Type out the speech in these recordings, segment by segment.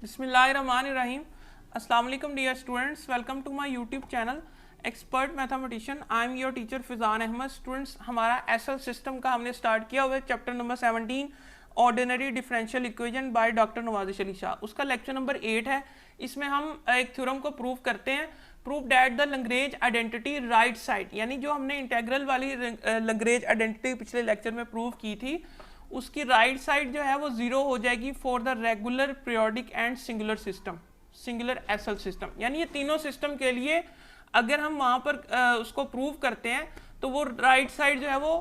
बिस्मिल्लाहिर्रहमानिर्रहीम। अस्सलाम वालेकुम dear students, welcome to my YouTube channel expert mathematician. I am your teacher Fizan Ahmed. Students, हमारा SL system का हमने स्टार्ट किया हुआ है chapter number 17 ordinary differential equation by doctor Nawazish Ali Shah. उसका लेक्चर नंबर 8 है। इसमें हम एक थ्योरम को प्रूव करते हैं, prove that the Lagrange identity right side, यानी जो हमने इंटेग्रल वाली लैग्रेंज आइडेंटिटी पिछले लेक्चर में प्रूव की थी, उसकी राइट साइड जो है वो जीरो हो जाएगी for the regular periodic and singular system, singular SL system. यानी ये तीनों सिस्टम के लिए अगर हम वहां पर उसको प्रूव करते हैं तो वो राइट साइड जो है वो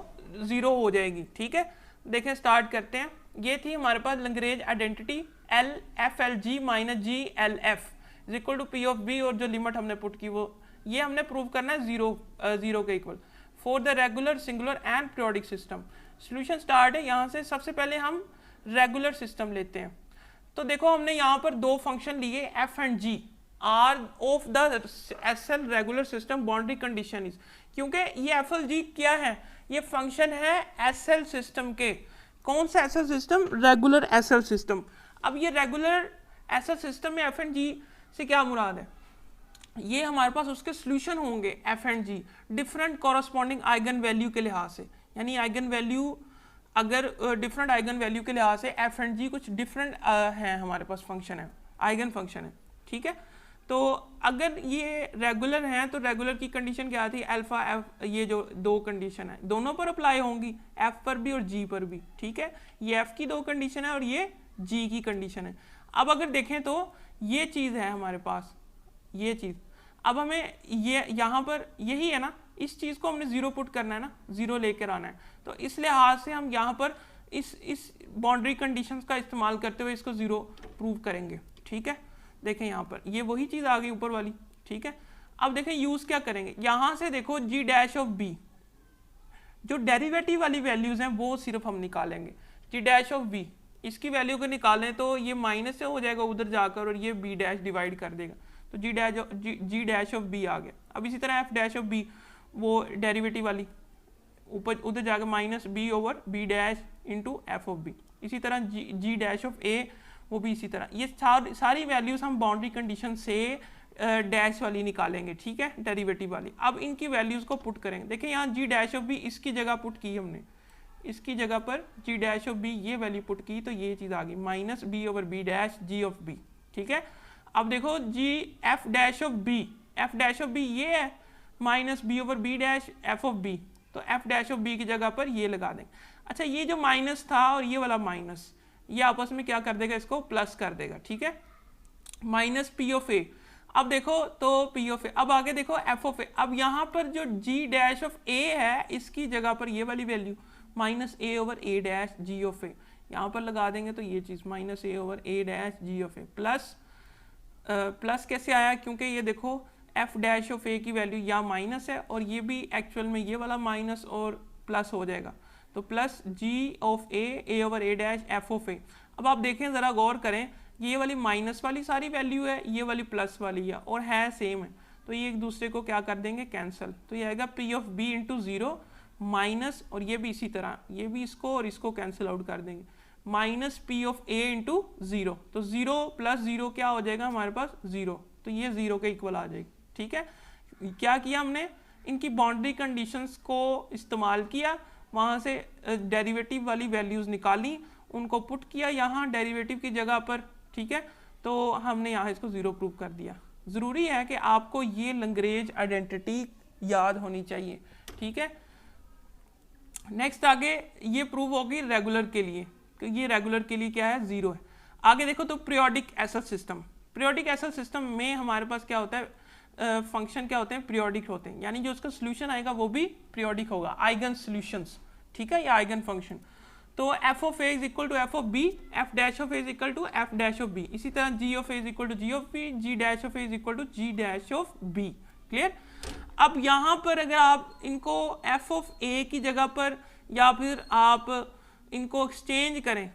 जीरो हो जाएगी। ठीक है, देखें स्टार्ट करते हैं। ये थी हमारे पास Lagrange identity l f l g minus g l f is equal to P of b, और जो लिमिट हमने पुट की वो ये हमने प्रूव करना है जीरो के equal for the regular singular and periodic system. Solution start है। यहाँ से सबसे पहले हम रेगुलर सिस्टम लेते हैं। तो देखो हमने यहाँ पर दो फंक्शन लिए F and G are of the SL regular system boundary condition is, क्योंकि ये एफ एल जी क्या है, ये फंक्शन है एसएल सिस्टम के। कौन सा SL system? Regular SL system. अब ये रेगुलर एसएल सिस्टम में एफ एंड जी से क्या मुराद है? ये हमारे पास उसके सॉल्यूशन होंगे F and G different corresponding eigen value के लिहाज से। यानी आइगन वैल्यू अगर डिफरेंट आइगन वैल्यू के लिहाज से एफ एंड जी कुछ डिफरेंट है, हमारे पास फंक्शन है, आइगन फंक्शन है। ठीक है, तो अगर ये रेगुलर हैं तो रेगुलर की कंडीशन क्या थी? अल्फा एफ, ये जो दो कंडीशन है दोनों पर अप्लाई होंगी, एफ पर भी और जी पर भी। ठीक है, ये एफ की दो कंडीशन है और ये जी की कंडीशन है। अब अगर देखें तो ये चीज़ है हमारे पास, ये चीज़। अब हमें ये यहाँ पर यही है ना, इस चीज़ को हमने जीरो पुट करना है ना, जीरो लेकर आना है। तो इस लिहाज से हम यहाँ पर इस बाउंड्री कंडीशंस का इस्तेमाल करते हुए इसको जीरो प्रूव करेंगे। ठीक है, देखें यहाँ पर ये वही चीज़ आ गई ऊपर वाली। ठीक है, अब देखें यूज़ क्या करेंगे। यहाँ से देखो जी डैश ऑफ बी, जो डेरिवेटिव वाली वैल्यूज़ हैं वो सिर्फ हम निकालेंगे। जी डैश ऑफ बी, इसकी वैल्यू को निकालें तो ये माइनस से हो जाएगा उधर जाकर और ये बी डैश डिवाइड कर देगा, तो जी डैश ऑफ बी आ गया। अब इसी तरह एफ डैश ऑफ बी, वो डेरिवेटिव वाली ऊपर उधर जाकर minus B over B dash into F of B. इसी तरह जी डैश ऑफ ए, वो भी इसी तरह। ये सारी वैल्यूज हम बाउंड्री कंडीशन से डैश वाली निकालेंगे। ठीक है, डेरिवेटिव वाली। अब इनकी वैल्यूज को पुट करेंगे। देखिए यहाँ जी डैश ऑफ बी इसकी जगह पुट की हमने, इसकी जगह पर जी डैश ऑफ बी ये वैल्यू पुट की तो ये चीज़ आ गई minus B over B dash ji of B. ठीक है, अब देखो g f dash of B, F dash of B ये है minus B over B dash f of b, तो एफ डैश ऑफ बी की जगह पर ये लगा देंगे। अच्छा, ये जो माइनस था और ये वाला माइनस, ये आपस में क्या कर देगा? इसको प्लस कर देगा। ठीक है, माइनस पी ऑफ ए। अब देखो तो पी ऑफ ए, अब आगे देखो एफ ऑफ ए। अब यहाँ पर जो जी डैश ऑफ ए है इसकी जगह पर ये वाली value minus A over A dash ji of a यहाँ पर लगा देंगे, तो ये चीज़ माइनस ए over A dash ji of ए प्लस प्लस कैसे आया? क्योंकि ये देखो एफ डैश ऑफ ए की वैल्यू या माइनस है और ये भी एक्चुअल में ये वाला माइनस और प्लस हो जाएगा, तो plus g of a over A dash f of a. अब आप देखें ज़रा गौर करें, ये वाली माइनस वाली सारी वैल्यू है, ये वाली प्लस वाली है और है सेम है, तो ये एक दूसरे को क्या कर देंगे? कैंसिल। तो ये आएगा P of B into zero minus, और ये भी इसी तरह, ये भी इसको और इसको कैंसिल आउट कर देंगे, minus P of A into zero. तो ज़ीरो प्लस ज़ीरो क्या हो जाएगा हमारे पास? ज़ीरो, तो ये ज़ीरो के इक्वल आ जाएगी। ठीक है, क्या किया हमने? इनकी बाउंड्री कंडीशंस को इस्तेमाल किया, वहाँ से डेरिवेटिव वाली वैल्यूज़ निकाली, उनको पुट किया यहाँ डेरिवेटिव की जगह पर। ठीक है, तो हमने यहाँ इसको ज़ीरो प्रूव कर दिया। ज़रूरी है कि आपको ये लैग्रेंज आइडेंटिटी याद होनी चाहिए। ठीक है, नेक्स्ट आगे ये प्रूव होगी रेगुलर के लिए, कि ये रेगुलर के लिए क्या है? ज़ीरो है। आगे देखो तो periodic SL system, periodic SL system में हमारे पास क्या होता है? फंक्शन क्या होते हैं? पीरियोडिक होते हैं, यानी जो उसका सोल्यूशन आएगा वो भी पीरियोडिक होगा, आइगन सॉल्यूशंस। ठीक है, या आइगन फंक्शन। तो f of A is equal to f of B, F dash of A is equal to f dash of B. इसी तरह g of A is equal to g of B, ji dash of A is equal to g dash of b. Clear? अब यहाँ पर अगर आप इनको F of a की जगह पर या फिर आप इनको एक्सचेंज करें,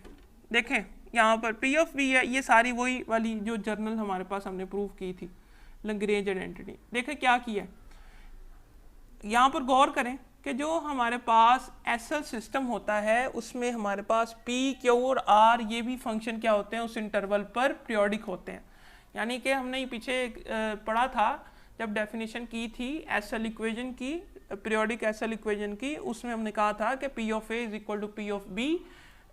देखें यहाँ पर पी ऑफ बी है, ये सारी वही वाली जो जर्नल हमारे पास हमने प्रूव की थी लैग्रेंज आइडेंटिटी। देखें क्या किया, यहाँ पर गौर करें, कि जो हमारे पास एसएल सिस्टम होता है उसमें हमारे पास पी, क्यू और आर ये भी फंक्शन क्या होते हैं उस इंटरवल पर पीरियोडिक होते हैं। यानी कि हमने पीछे पढ़ा था जब डेफिनेशन की थी एसएल इक्वेशन की, पीरियोडिक एसएल इक्वेशन की, उसमें हमने कहा था कि P of A is equal to P of B,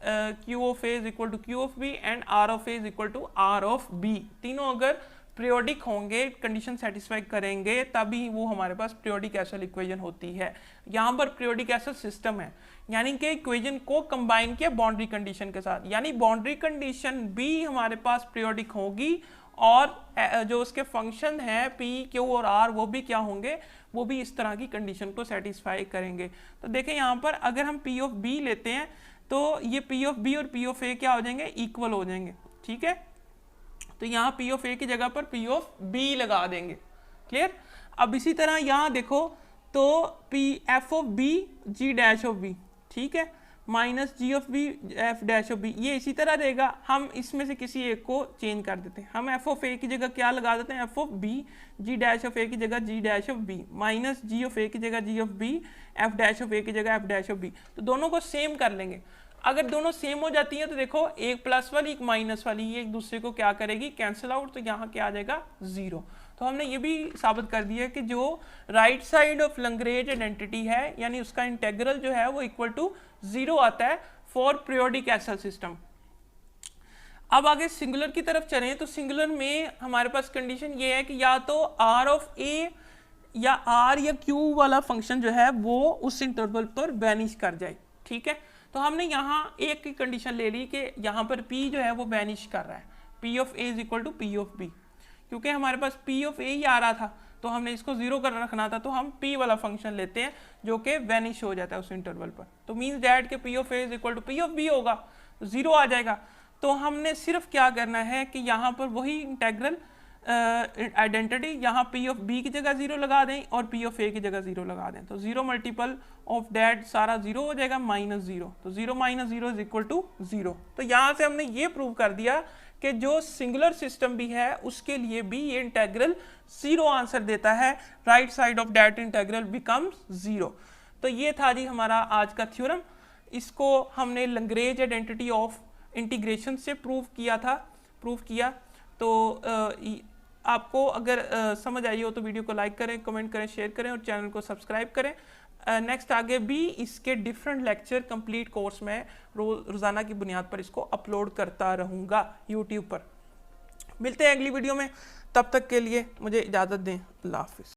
Q of A is equal to Q of B and R of A is equal to R of B. तीनों अगर periodic होंगे, condition satisfy करेंगे, तभी वो हमारे पास periodic SL equation होती है। यहाँ पर पीरियोडिक एसएल सिस्टम है, यानी कि इक्वेशन को कंबाइन किया बाउंड्री कंडीशन के साथ, यानी बाउंड्री कंडीशन भी हमारे पास पीरियोडिक होगी और जो उसके फंक्शन है पी, क्यू और आर वो भी क्या होंगे, वो भी इस तरह की कंडीशन को सेटिस्फाई करेंगे। तो देखें यहाँ पर अगर हम पी ऑफ बी लेते हैं तो ये पी ऑफ बी और पी ऑफ ए क्या हो जाएंगे, इक्वल हो जाएंगे। ठीक है, तो यहाँ पी ऑफ ए की जगह पर पी ऑफ बी लगा देंगे। क्लियर। अब इसी तरह यहाँ देखो तो P F of B ji dash of B, ठीक है, minus ji of B F dash of B, ये इसी तरह रहेगा। हम इसमें से किसी एक को चेंज कर देते हैं, हम एफ ऑफ ए की जगह क्या लगा देते हैं, f of B, ji dash of a की जगह g dash of b, minus ji of a की जगह g of B, F dash of a की जगह एफ डैश ऑफ बी। तो दोनों को सेम कर लेंगे। अगर दोनों सेम हो जाती है तो देखो एक प्लस वाली एक माइनस वाली ये एक दूसरे को क्या करेगी, कैंसिल आउट, तो यहाँ क्या आ जाएगा, जीरो। तो हमने ये भी साबित कर दिया कि जो right side of Lagrange identity है यानी उसका इंटेग्रल जो है वो इक्वल टू जीरो आता है फॉर पीरियोडिक एसएल सिस्टम। अब आगे सिंगुलर की तरफ चलें तो सिंगुलर में हमारे पास कंडीशन ये है कि या तो आर ऑफ ए या आर या क्यू वाला फंक्शन जो है वो उस इंटरवल पर वैनिश कर जाए। ठीक है, तो हमने यहाँ एक की कंडीशन ले ली कि यहाँ पर P जो है वो वैनिश कर रहा है, P of A is equal to P of B, क्योंकि हमारे पास P ऑफ A ही आ रहा था तो हमने इसको जीरो कर रखना था, तो हम P वाला फंक्शन लेते हैं जो कि वैनिश हो जाता है उस इंटरवल पर। तो मीन्स डैट के P of A is equal to P of B होगा, तो जीरो आ जाएगा। तो हमने सिर्फ क्या करना है कि यहाँ पर वही इंटेग्रल आइडेंटिटी यहाँ पी ऑफ बी की जगह जीरो लगा दें और पी ऑफ ए की जगह जीरो लगा दें, तो जीरो मल्टीपल ऑफ डैट सारा जीरो हो जाएगा, माइनस जीरो, तो zero minus zero is equal to zero. तो यहाँ से हमने ये प्रूव कर दिया कि जो सिंगुलर सिस्टम भी है उसके लिए भी ये इंटेग्रल जीरो आंसर देता है, right side of that integral becomes zero. तो ये था जी हमारा आज का थ्योरम, इसको हमने लैग्रेंज आइडेंटिटी ऑफ इंटीग्रेशन से प्रूव किया। तो आपको अगर समझ आई हो तो वीडियो को लाइक करें, कमेंट करें, शेयर करें और चैनल को सब्सक्राइब करें। नेक्स्ट आगे भी इसके डिफरेंट लेक्चर कंप्लीट कोर्स में रोज़ाना की बुनियाद पर इसको अपलोड करता रहूँगा यूट्यूब पर। मिलते हैं अगली वीडियो में, तब तक के लिए मुझे इजाज़त दें, अल्लाह हाफिज़।